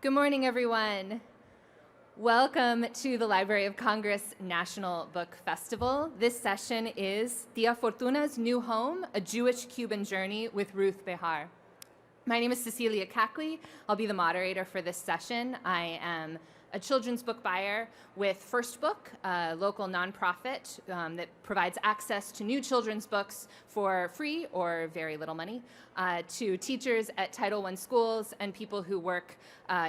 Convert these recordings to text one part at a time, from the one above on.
Good morning, everyone. Welcome to the Library of Congress National Book Festival. This session is Tia Fortuna's New Home, A Jewish-Cuban Journey with Ruth Behar. My name is Cecilia Cackley. I'll be the moderator for this session. I am a children's book buyer with First Book, a local nonprofit that provides access to new children's books for free or very little money to teachers at Title I schools and people who work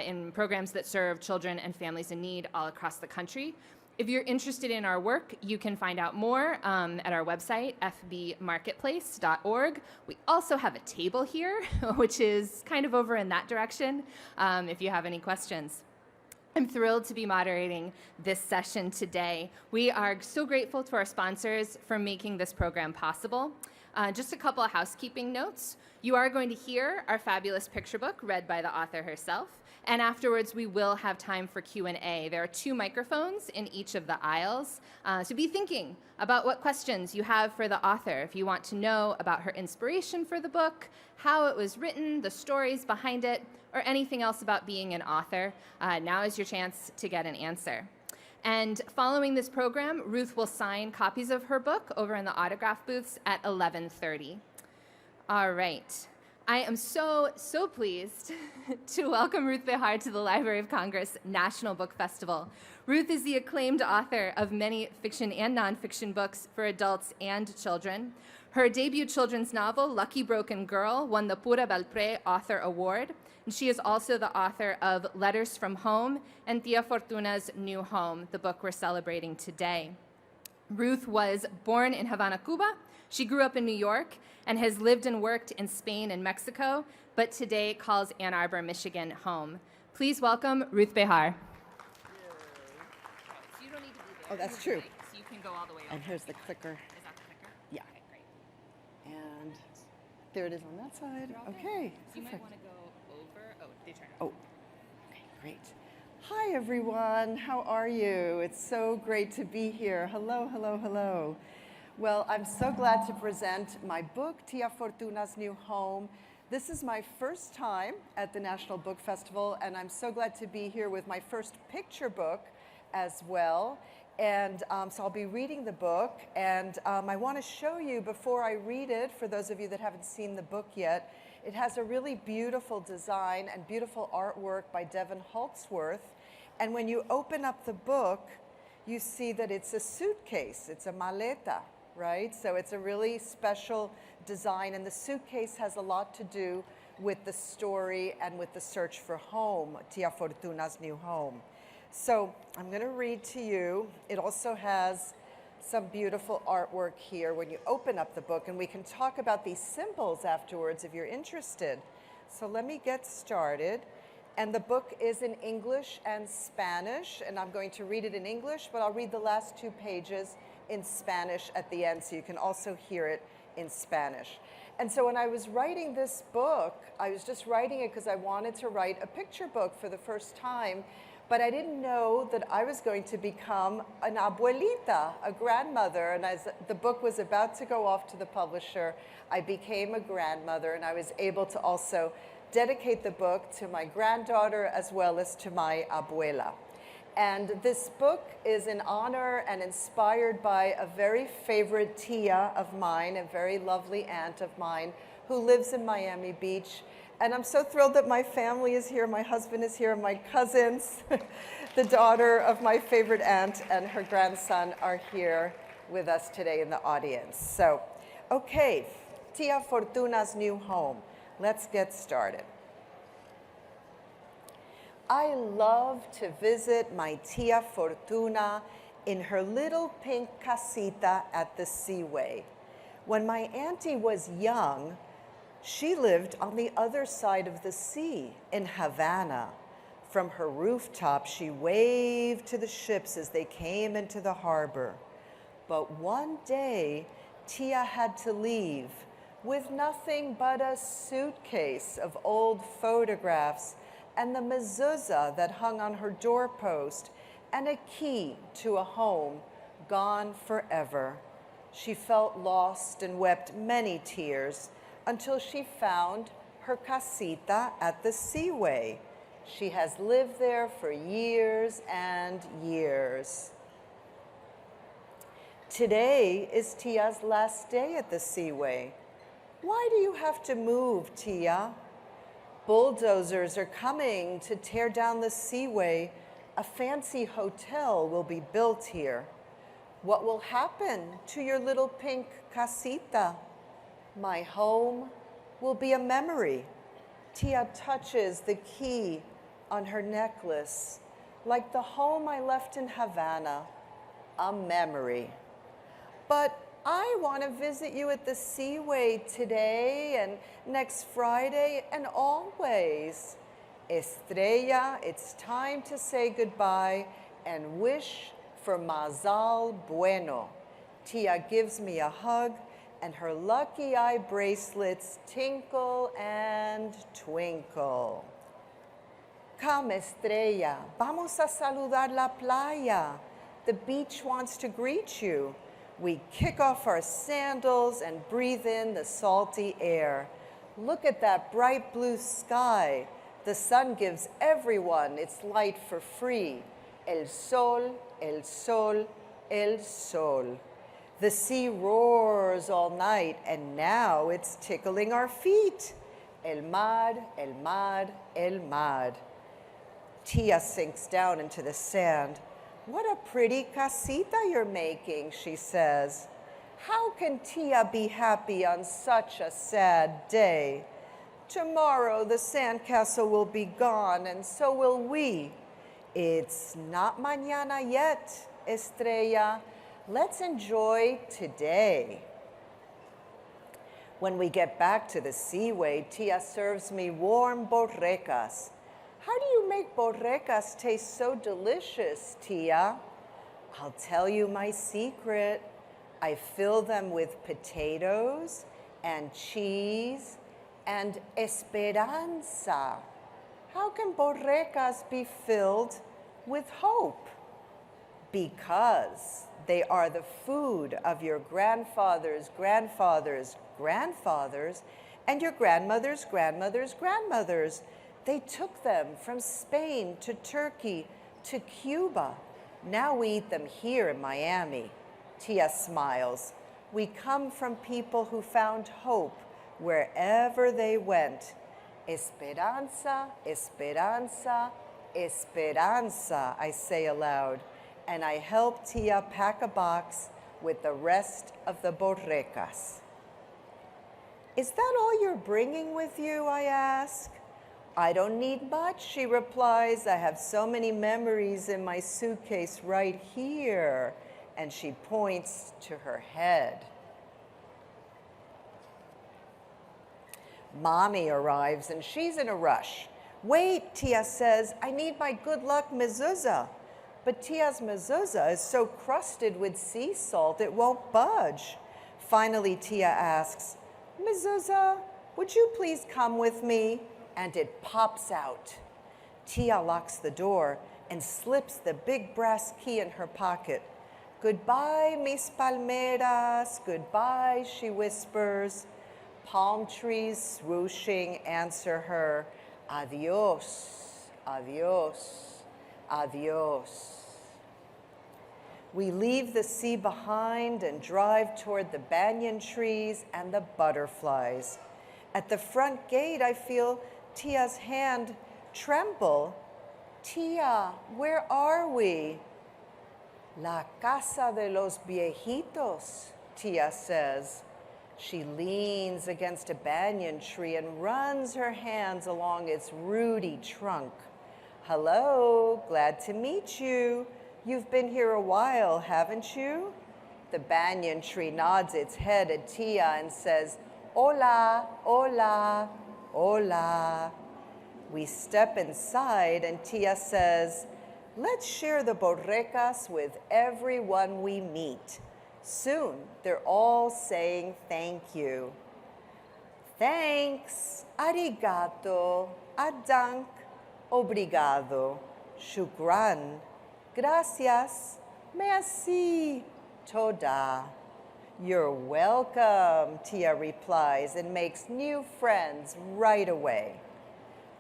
in programs that serve children and families in need all across the country. If you're interested in our work, you can find out more at our website, fbmarketplace.org. We also have a table here, which is kind of over in that direction, if you have any questions. I'm thrilled to be moderating this session today. We are so grateful to our sponsors for making this program possible. Just a couple of housekeeping notes. You are going to hear our fabulous picture book read by the author herself, and afterwards we will have time for Q&A. There are 2 microphones in each of the aisles, so be thinking about what questions you have for the author. If you want to know about her inspiration for the book, how it was written, the stories behind it, or anything else about being an author, now is your chance to get an answer. And following this program, Ruth will sign copies of her book over in the autograph booths at 11:30. All right. I am so pleased to welcome Ruth Behar to the Library of Congress National Book Festival. Ruth is the acclaimed author of many fiction and nonfiction books for adults and children. Her debut children's novel, Lucky Broken Girl, won the Pura Belpré Author Award. And she is also the author of Letters from Home and Tia Fortuna's New Home, the book we're celebrating today. Ruth was born in Havana, Cuba. She grew up in New York and has lived and worked in Spain and Mexico, but today calls Ann Arbor, Michigan home. Please welcome Ruth Behar. So you don't need to be there. Oh, that's true. So you can go all the way over. And here's the clicker. Is that the clicker? Yeah. Okay, great. And there it is on that side. They're all there. Okay. So you might Perfect. want to go over. Oh, they turn. Oh, okay, great. Hi, everyone. How are you? It's so great to be here. Hello, hello, hello. Well, I'm so glad to present my book, Tia Fortuna's New Home. This is my first time at the National Book Festival, and I'm so glad to be here with my first picture book as well. And so I'll be reading the book, and I want to show you before I read it, for those of you that haven't seen the book yet, it has a really beautiful design and beautiful artwork by Devin Holtzworth. And when you open up the book, you see that it's a suitcase, it's a maleta, right? So it's a really special design, and the suitcase has a lot to do with the story and with the search for home, Tia Fortuna's New Home. So I'm going to read to you. It also has some beautiful artwork here when you open up the book, and we can talk about these symbols afterwards if you're interested. So let me get started. And the book is in English and Spanish, and I'm going to read it in English, but I'll read the last 2 pages in Spanish at the end, so you can also hear it in Spanish. And so when I was writing this book, I was just writing it because I wanted to write a picture book for the first time, but I didn't know that I was going to become an abuelita, a grandmother. And as the book was about to go off to the publisher, I became a grandmother, and I was able to also dedicate the book to my granddaughter as well as to my abuela. And this book is in honor and inspired by a very favorite tia of mine, a very lovely aunt of mine who lives in Miami Beach. And I'm so thrilled that my family is here, my husband is here, my cousins, the daughter of my favorite aunt and her grandson are here with us today in the audience. So, okay, Tia Fortuna's New Home. Let's get started. I love to visit my Tia Fortuna in her little pink casita at the Seaway. When my auntie was young, she lived on the other side of the sea in Havana. From her rooftop, she waved to the ships as they came into the harbor. But one day, Tia had to leave with nothing but a suitcase of old photographs and the mezuzah that hung on her doorpost, and a key to a home gone forever. She felt lost and wept many tears until she found her casita at the Seaway. She has lived there for years and years. Today is Tia's last day at the Seaway. Why do you have to move, Tia? Bulldozers are coming to tear down the Seaway. A fancy hotel will be built here. What will happen to your little pink casita? My home will be a memory. Tia touches the key on her necklace, like the home I left in Havana, a memory. But I want to visit you at the Seaway today and next Friday and always. Estrella, it's time to say goodbye and wish for Mazal Bueno. Tia gives me a hug and her lucky eye bracelets tinkle and twinkle. Come, Estrella, vamos a saludar la playa. The beach wants to greet you. We kick off our sandals and breathe in the salty air. Look at that bright blue sky. The sun gives everyone its light for free. El sol, el sol, el sol. The sea roars all night, and now it's tickling our feet. El mar, el mar, el mar. Tia sinks down into the sand. What a pretty casita you're making, she says. How can Tia be happy on such a sad day? Tomorrow the sandcastle will be gone, and so will we. It's not mañana yet, Estrella. Let's enjoy today. When we get back to the Seaway, Tia serves me warm borrecas. How do you make borrecas taste so delicious, Tia? I'll tell you my secret. I fill them with potatoes and cheese and esperanza. How can borrecas be filled with hope? Because they are the food of your grandfathers, grandfathers, grandfathers, and your grandmothers, grandmothers, grandmothers. They took them from Spain to Turkey to Cuba. Now we eat them here in Miami. Tia smiles. We come from people who found hope wherever they went. Esperanza, esperanza, esperanza, I say aloud. And I help Tia pack a box with the rest of the borrecas. Is that all you're bringing with you, I ask? I don't need much, she replies. I have so many memories in my suitcase right here. And she points to her head. Mommy arrives and she's in a rush. Wait, Tia says, I need my good luck mezuzah. But Tia's mezuzah is so crusted with sea salt it won't budge. Finally, Tia asks, Mezuzah, would you please come with me? And it pops out. Tia locks the door and slips the big brass key in her pocket. Goodbye, mis palmeras, goodbye, she whispers. Palm trees swooshing answer her, adios, adios, adios. We leave the sea behind and drive toward the banyan trees and the butterflies. At the front gate, I feel Tia's hand tremble. Tia, where are we? La casa de los viejitos, Tia says. She leans against a banyan tree and runs her hands along its rooty trunk. Hello, glad to meet you. You've been here a while, haven't you? The banyan tree nods its head at Tia and says, Hola, hola, hola. We step inside and Tia says, let's share the borrecas with everyone we meet. Soon, they're all saying thank you. Thanks, arigato, adank, obrigado, shukran, gracias, merci, toda. You're welcome, Tia replies and makes new friends right away.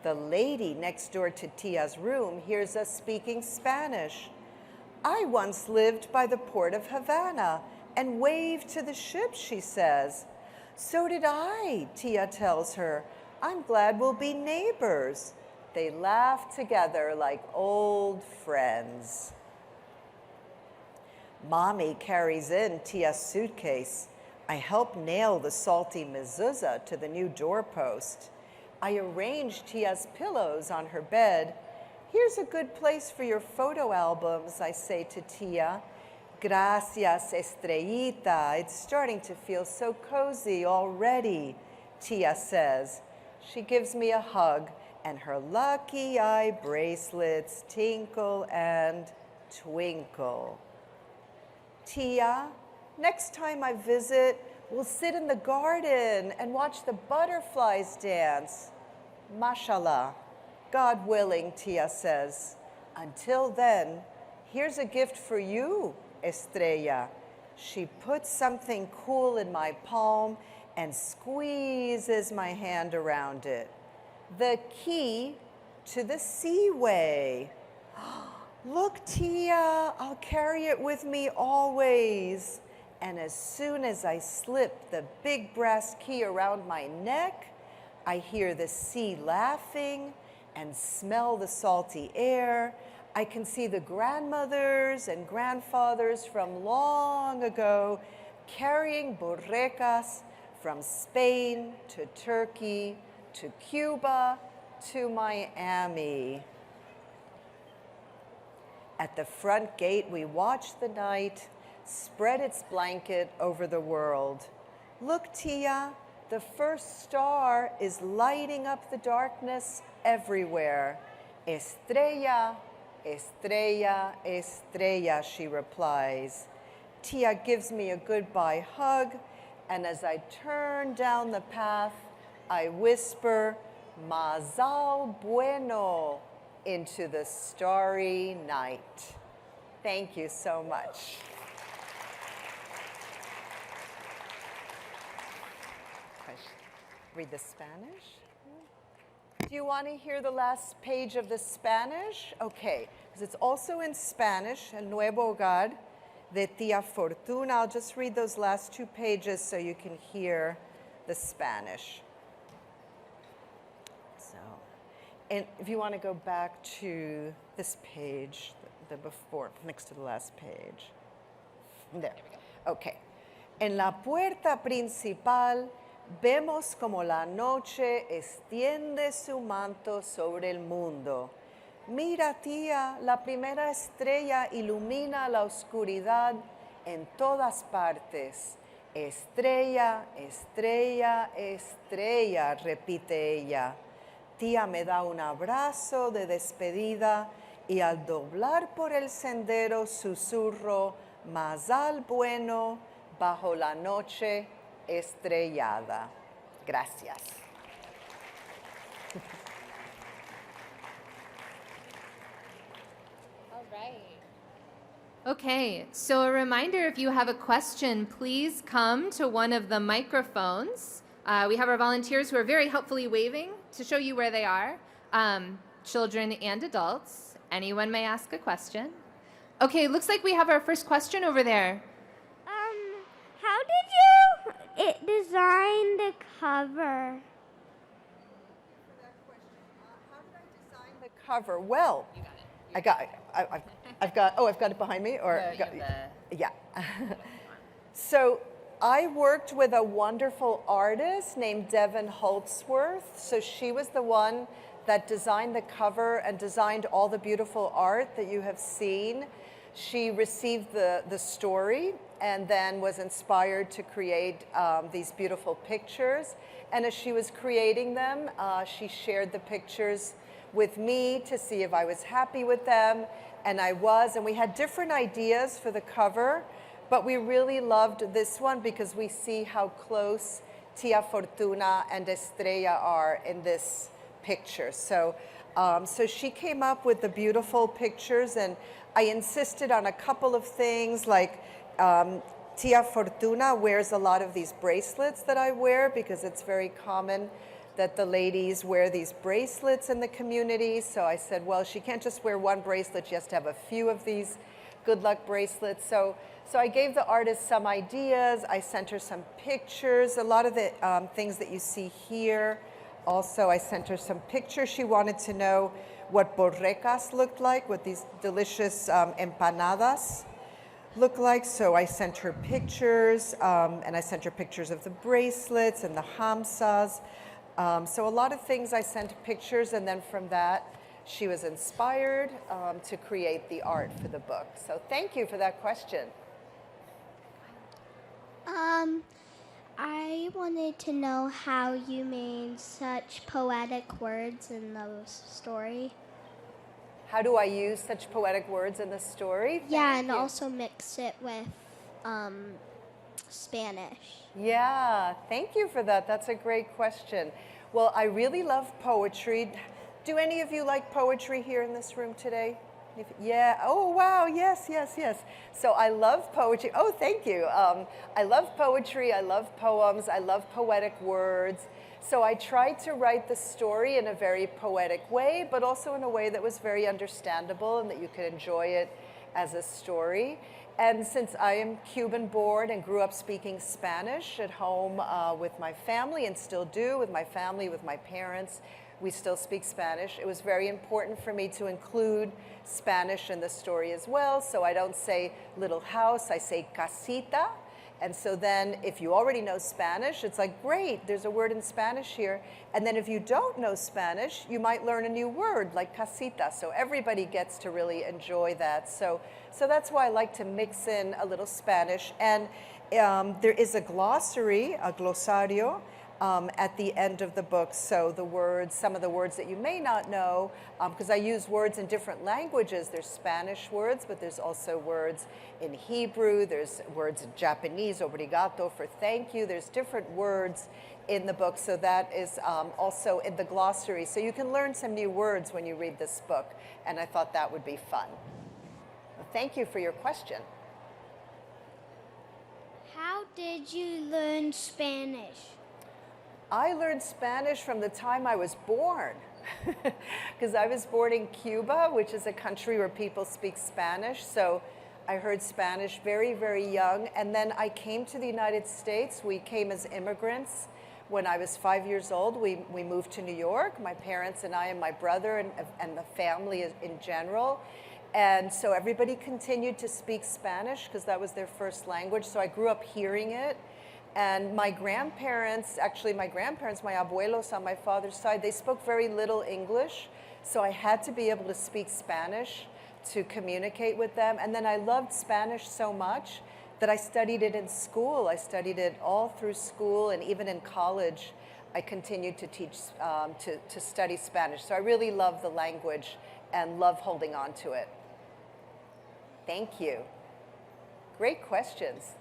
The lady next door to Tia's room hears us speaking Spanish. I once lived by the port of Havana and waved to the ships, she says. So did I, Tia tells her. I'm glad we'll be neighbors. They laugh together like old friends. Mommy carries in Tia's suitcase. I help nail the salty mezuzah to the new doorpost. I arrange Tia's pillows on her bed. Here's a good place for your photo albums, I say to Tia. Gracias, Estrellita. It's starting to feel so cozy already, Tia says. She gives me a hug, and her lucky eye bracelets tinkle and twinkle. Tia, next time I visit, we'll sit in the garden and watch the butterflies dance. Mashallah. God willing, Tia says. Until then, here's a gift for you, Estrella. She puts something cool in my palm and squeezes my hand around it. The key to the Seaway. Look, Tia, I'll carry it with me always. And as soon as I slip the big brass key around my neck, I hear the sea laughing and smell the salty air. I can see the grandmothers and grandfathers from long ago carrying borrecas from Spain to Turkey to Cuba to Miami. At the front gate, we watch the night spread its blanket over the world. Look, Tia, the first star is lighting up the darkness everywhere. Estrella, estrella, estrella, she replies. Tia gives me a goodbye hug, and as I turn down the path, I whisper, Mazal bueno, into the starry night. Thank you so much. Read the Spanish? Do you want to hear the last page of the Spanish? Okay, because it's also in Spanish, El Nuevo Hogar de Tia Fortuna. I'll just read those last 2 pages so you can hear the Spanish. So, and if you want to go back to this page, the before, next to the last page. There. Okay. En la puerta principal vemos como la noche extiende su manto sobre el mundo. Mira, tía, la primera estrella ilumina la oscuridad en todas partes. Estrella, estrella, estrella, repite ella. Tía me da un abrazo de despedida y al doblar por el sendero susurro, Mazal bueno, bajo la noche estrellada. Gracias. All right. Okay, so a reminder, if you have a question, please come to one of the microphones. We have our volunteers who are very helpfully waving to show you where they are. Children and adults. Anyone may ask a question. Okay, looks like we have our first question over there. How did you design the cover? How did I design the cover? Well, I got it. I've got it behind me, or yeah. So I worked with a wonderful artist named Devin Holtzworth. So she was the one that designed the cover and designed all the beautiful art that you have seen. She received the story and then was inspired to create these beautiful pictures. And as she was creating them, she shared the pictures with me to see if I was happy with them. And I was, and we had different ideas for the cover, but we really loved this one because we see how close Tia Fortuna and Estrella are in this picture. So, so she came up with the beautiful pictures, and I insisted on a couple of things, like Tia Fortuna wears a lot of these bracelets that I wear because it's very common that the ladies wear these bracelets in the community. So I said, well, she can't just wear one bracelet, she has to have a few of these good luck bracelets. So I gave the artist some ideas. I sent her some pictures, a lot of the things that you see here. Also, I sent her some pictures. She wanted to know what borrecas looked like, what these delicious empanadas look like. So I sent her pictures, and I sent her pictures of the bracelets and the hamsas. So a lot of things I sent pictures, and then from that, she was inspired to create the art for the book. So thank you for that question. I wanted to know how you made such poetic words in the story. How do I use such poetic words in the story? Yeah, Thank and you. also mix it with Spanish. Yeah, thank you for that. That's a great question. Well, I really love poetry. Do any of you like poetry here in this room today? Yeah, oh wow, yes. So I love poetry. Oh, thank you. I love poetry, I love poems, I love poetic words. So I tried to write the story in a very poetic way, but also in a way that was very understandable and that you could enjoy it as a story. And since I am Cuban born and grew up speaking Spanish at home with my family, and still do with my family, with my parents, we still speak Spanish. It was very important for me to include Spanish in the story as well. So I don't say little house, I say casita. And so then if you already know Spanish, it's like, great, there's a word in Spanish here. And then if you don't know Spanish, you might learn a new word like casita. So everybody gets to really enjoy that. So that's why I like to mix in a little Spanish. And there is a glossary, a glossario, at the end of the book. So the words, some of the words that you may not know, because I use words in different languages. There's Spanish words, but there's also words in Hebrew. There's words in Japanese, obrigado, for thank you. There's different words in the book. So that is also in the glossary. So you can learn some new words when you read this book. And I thought that would be fun. Well, thank you for your question. How did you learn Spanish? I learned Spanish from the time I was born, because I was born in Cuba, which is a country where people speak Spanish. So I heard Spanish very, very young. And then I came to the United States. We came as immigrants when I was 5 years old. We moved to New York, my parents and I and my brother and the family in general. And so everybody continued to speak Spanish because that was their first language. So I grew up hearing it. And my grandparents, my abuelos on my father's side, they spoke very little English. So I had to be able to speak Spanish to communicate with them. And then I loved Spanish so much that I studied it in school. I studied it all through school, and even in college, I continued to teach, to study Spanish. So I really love the language and love holding on to it. Thank you. Great questions.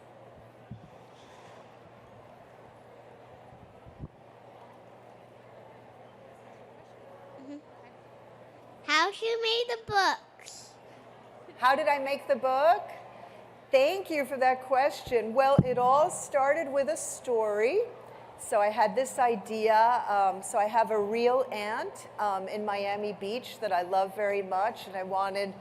How you made the books? How did I make the book? Thank you for that question. Well, it all started with a story. So I had this idea. So I have a real aunt in Miami Beach that I love very much, and I wanted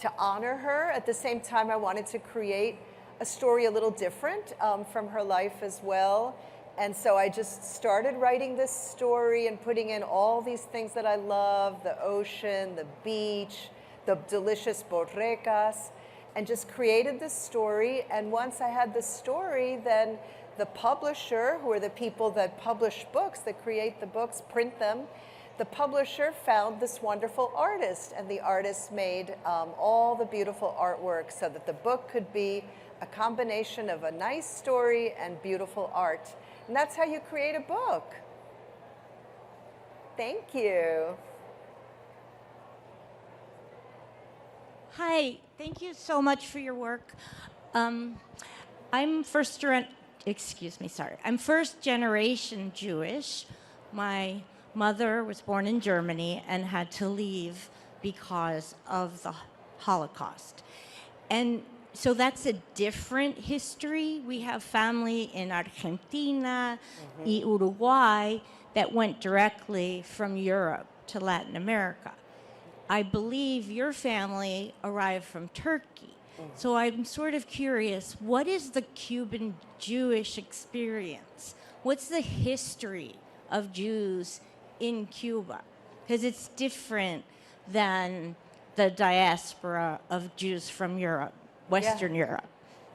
to honor her. At the same time, I wanted to create a story a little different from her life as well. And so I just started writing this story and putting in all these things that I love, the ocean, the beach, the delicious borrecas, and just created this story. And once I had the story, then the publisher, who are the people that publish books, that create the books, print them, the publisher found this wonderful artist, and the artist made all the beautiful artwork so that the book could be a combination of a nice story and beautiful art. And that's how you create a book. Thank you. Hi, thank you so much for your work. I'm first generation Jewish. My mother was born in Germany and had to leave because of the Holocaust. And so that's a different history. We have family in Argentina y Uruguay that went directly from Europe to Latin America. I believe your family arrived from Turkey. So I'm sort of curious, what is the Cuban Jewish experience? What's the history of Jews in Cuba? Because it's different than the diaspora of Jews from Europe, Western Europe.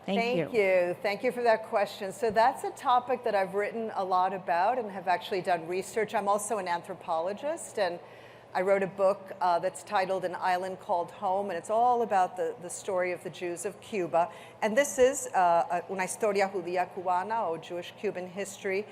Thank you. Thank you for that question. So that's a topic that I've written a lot about and have actually done research. I'm also an anthropologist, and I wrote a book that's titled An Island Called Home, and it's all about the story of the Jews of Cuba. And this is Una Historia Judía Cubana, or Jewish Cuban history.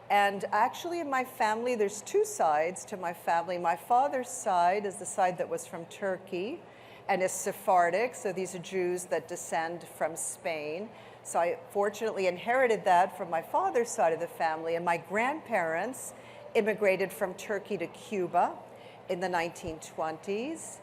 And actually in my family, there's two sides to my family. My father's side is the side that was from Turkey and is Sephardic, so these are Jews that descend from Spain. So I fortunately inherited that from my father's side of the family, and my grandparents immigrated from Turkey to Cuba in the 1920s.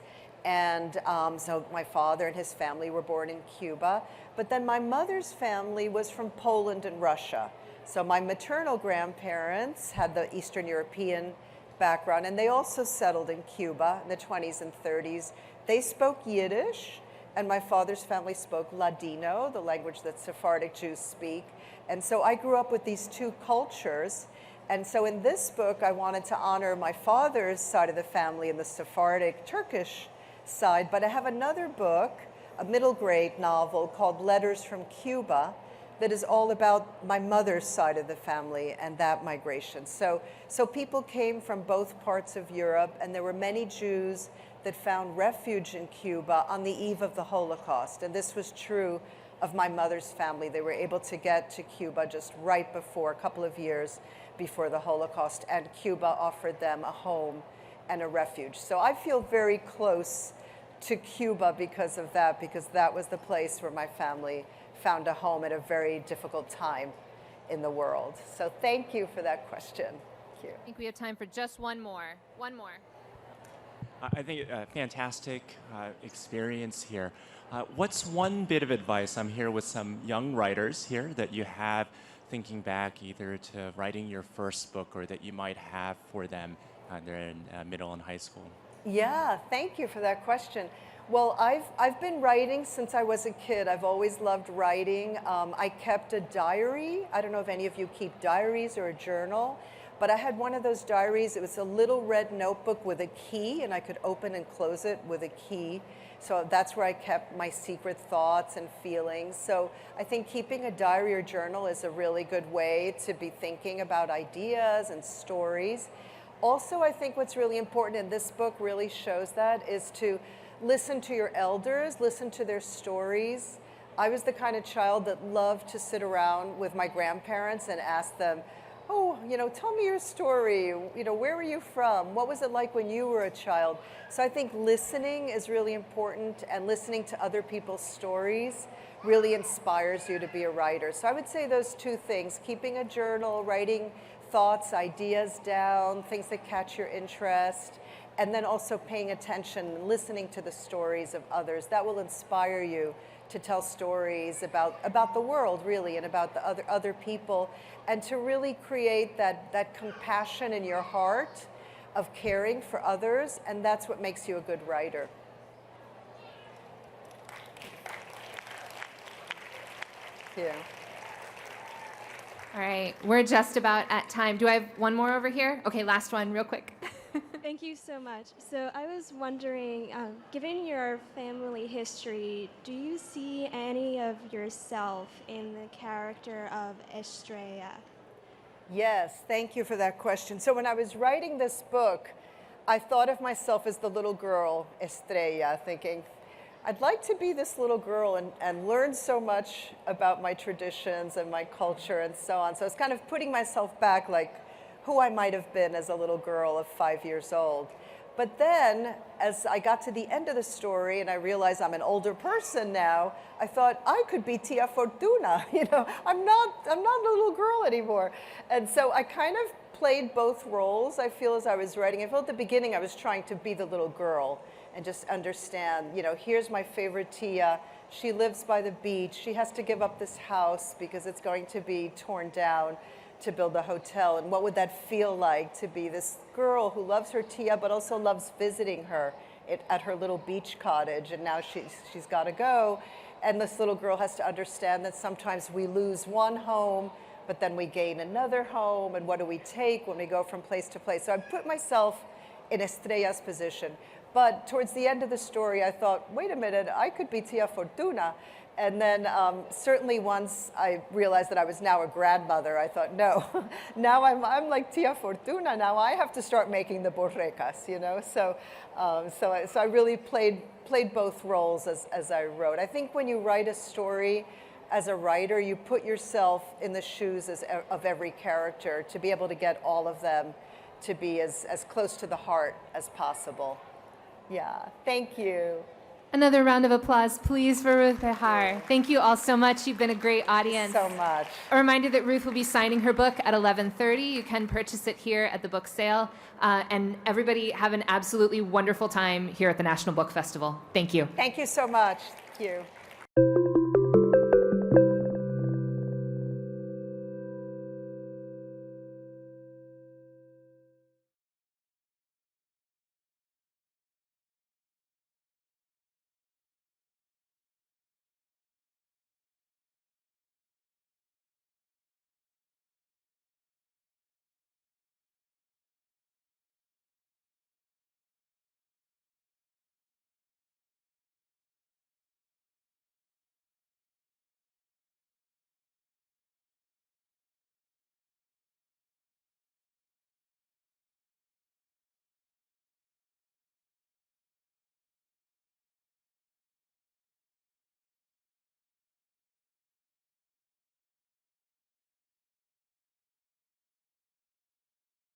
And so my father and his family were born in Cuba. But then my mother's family was from Poland and Russia. So my maternal grandparents had the Eastern European background, and they also settled in Cuba in the 20s and 30s. They spoke Yiddish, and my father's family spoke Ladino, the language that Sephardic Jews speak. And so I grew up with these two cultures. And so in this book, I wanted to honor my father's side of the family and the Sephardic Turkish side. But I have another book, a middle grade novel called Letters from Cuba, that is all about my mother's side of the family and that migration. So people came from both parts of Europe, and there were many Jews that found refuge in Cuba on the eve of the Holocaust. And this was true of my mother's family. They were able to get to Cuba just right before, a couple of years before the Holocaust, and Cuba offered them a home and a refuge. So I feel very close to Cuba because of that, because that was the place where my family found a home at a very difficult time in the world. So thank you for that question. Thank you. I think we have time for just one more. One more. I think a fantastic experience here. What's one bit of advice? I'm here with some young writers here that you have thinking back either to writing your first book or that you might have for them. They're in middle and high school. Yeah, thank you for that question. Well, I've been writing since I was a kid. I've always loved writing. I kept a diary. I don't know if any of you keep diaries or a journal, but I had one of those diaries. It was a little red notebook with a key, and I could open and close it with a key. So that's where I kept my secret thoughts and feelings. So I think keeping a diary or journal is a really good way to be thinking about ideas and stories. Also, I think what's really important, and this book really shows that, is to listen to your elders, listen to their stories. I was the kind of child that loved to sit around with my grandparents and ask them, oh, tell me your story. Where were you from? What was it like when you were a child? So I think listening is really important, and listening to other people's stories really inspires you to be a writer. So I would say those two things: keeping a journal, writing thoughts, ideas down, things that catch your interest, and then also paying attention, listening to the stories of others. That will inspire you to tell stories about the world, really, and about the other people, and to really create that compassion in your heart of caring for others, and that's what makes you a good writer. Thank you. All right, we're just about at time. Do I have one more over here? Okay, last one, real quick. Thank you so much. So I was wondering, given your family history, do you see any of yourself in the character of Estrella? Yes, thank you for that question. So when I was writing this book, I thought of myself as the little girl, Estrella, thinking, I'd like to be this little girl and learn so much about my traditions and my culture and so on. So I was kind of putting myself back, like who I might have been as a little girl of 5 years old. But then, as I got to the end of the story and I realized I'm an older person now, I thought I could be Tia Fortuna. I'm not a little girl anymore. And so I kind of played both roles, I feel, as I was writing. I felt at the beginning I was trying to be the little girl and just understand, here's my favorite Tia. She lives by the beach. She has to give up this house because it's going to be torn down to build a hotel. And what would that feel like to be this girl who loves her tia but also loves visiting her at her little beach cottage? And now she's got to go. And this little girl has to understand that sometimes we lose one home, but then we gain another home. And what do we take when we go from place to place? So I put myself in Estrella's position. But towards the end of the story, I thought, wait a minute, I could be Tia Fortuna. And then certainly once I realized that I was now a grandmother, I thought, no, now I'm like Tia Fortuna. Now I have to start making the borrecas, you know? So I really played both roles as I wrote. I think when you write a story as a writer, you put yourself in the shoes of every character to be able to get all of them to be as close to the heart as possible. Yeah, thank you. Another round of applause, please, for Ruth Behar. Thank you all so much. You've been a great audience. So much. A reminder that Ruth will be signing her book at 11:30. You can purchase it here at the book sale. And everybody have an absolutely wonderful time here at the National Book Festival. Thank you. Thank you so much. Thank you.